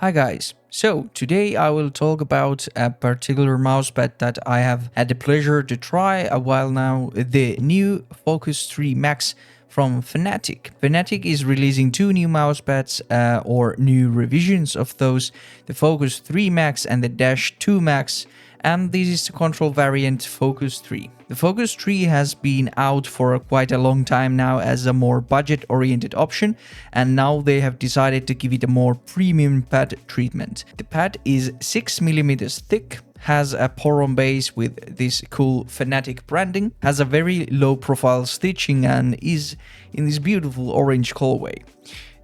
Hi guys, so today I will talk about a particular mousepad that I have had the pleasure to try a while now, the new FOCUS3 MAX from FNATIC. FNATIC is releasing two new mousepads or new revisions of those, the FOCUS3 MAX and the Dash 2 MAX, and this is the control variant Focus 3. The Focus 3 has been out for quite a long time now as a more budget-oriented option, and now they have decided to give it a more premium pad treatment. The pad is 6mm thick, has a Poron base with this cool FNATIC branding, has a very low profile stitching and is in this beautiful orange colorway.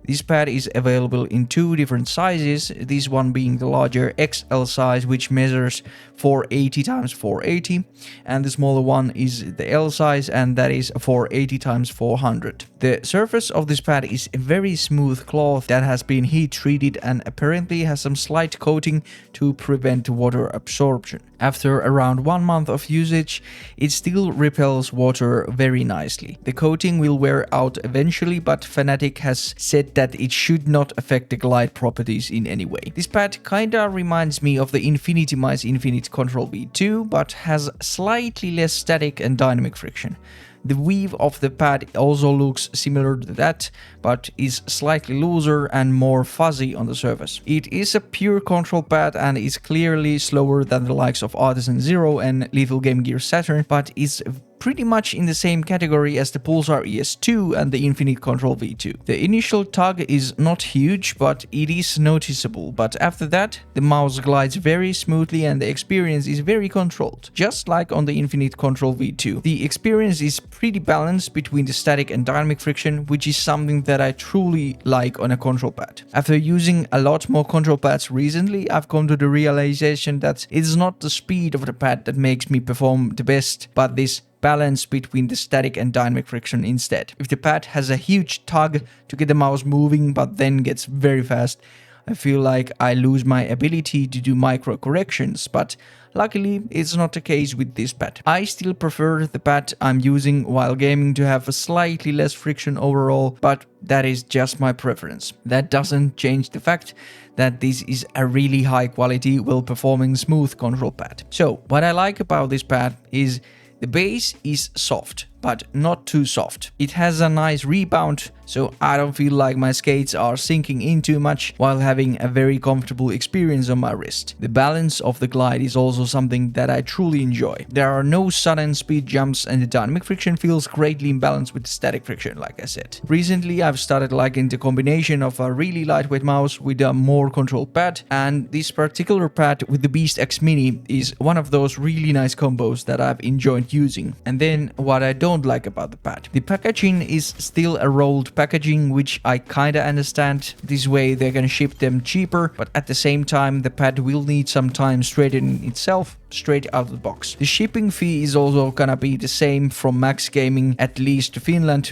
This pad is available in two different sizes, this one being the larger XL size which measures 480 x 480, and the smaller one is the L size and that is 480 x 400. The surface of this pad is a very smooth cloth that has been heat treated and apparently has some slight coating to prevent water absorption. After around 1 month of usage, it still repels water very nicely. The coating will wear out eventually, but FNATIC has said that it should not affect the glide properties in any way. This pad kinda reminds me of the Infinity Infinite Control V2, but has slightly less static and dynamic friction. The weave of the pad also looks similar to that, but is slightly looser and more fuzzy on the surface. It is a pure control pad and is clearly slower than the likes of Artisan Zero and Lethal Game Gear Saturn, but is pretty much in the same category as the Pulsar ES2 and the Infinite Control V2. The initial tug is not huge, but it is noticeable, but after that, the mouse glides very smoothly and the experience is very controlled. Just like on the Infinite Control V2, the experience is pretty balanced between the static and dynamic friction, which is something that I truly like on a control pad. After using a lot more control pads recently, I've come to the realization that it's not the speed of the pad that makes me perform the best, but this balance between the static and dynamic friction instead. If the pad has a huge tug to get the mouse moving but then gets very fast, I feel like I lose my ability to do micro corrections, but luckily it's not the case with this pad. I still prefer the pad I'm using while gaming to have a slightly less friction overall, but that is just my preference. That doesn't change the fact that this is a really high quality, well performing smooth control pad. So what I like about this pad is the base is soft, but not too soft. It has a nice rebound, so I don't feel like my skates are sinking in too much while having a very comfortable experience on my wrist. The balance of the glide is also something that I truly enjoy. There are no sudden speed jumps and the dynamic friction feels greatly in balance with the static friction, like I said. Recently I've started liking the combination of a really lightweight mouse with a more controlled pad, and this particular pad with the Beast X Mini is one of those really nice combos that I've enjoyed using. And then what I don't like about the pad. The packaging is still a rolled packaging, which I kinda understand. This way they can ship them cheaper, but at the same time the pad will need some time straightening itself straight out of the box. The shipping fee is also gonna be the same from Maxgaming, at least to Finland,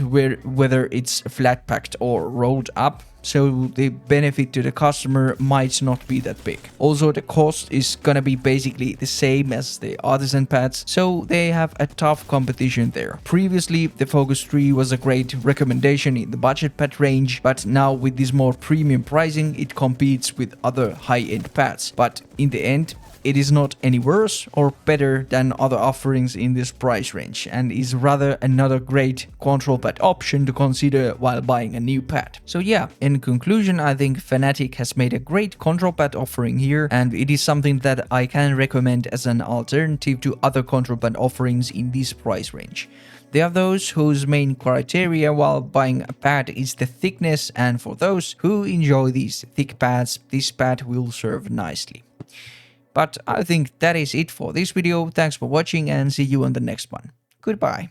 whether it's flat packed or rolled up. So the benefit to the customer might not be that big. Also, the cost is gonna be basically the same as the Artisan pads, so they have a tough competition there. Previously, the Focus 3 was a great recommendation in the budget pad range, but now with this more premium pricing, it competes with other high-end pads. But in the end, it is not any worse or better than other offerings in this price range, and is rather another great control pad option to consider while buying a new pad. So yeah, in conclusion, I think FNATIC has made a great control pad offering here, and it is something that I can recommend as an alternative to other control pad offerings in this price range. There are those whose main criteria while buying a pad is the thickness, and for those who enjoy these thick pads, this pad will serve nicely. But I think that is it for this video. Thanks for watching and see you on the next one. Goodbye.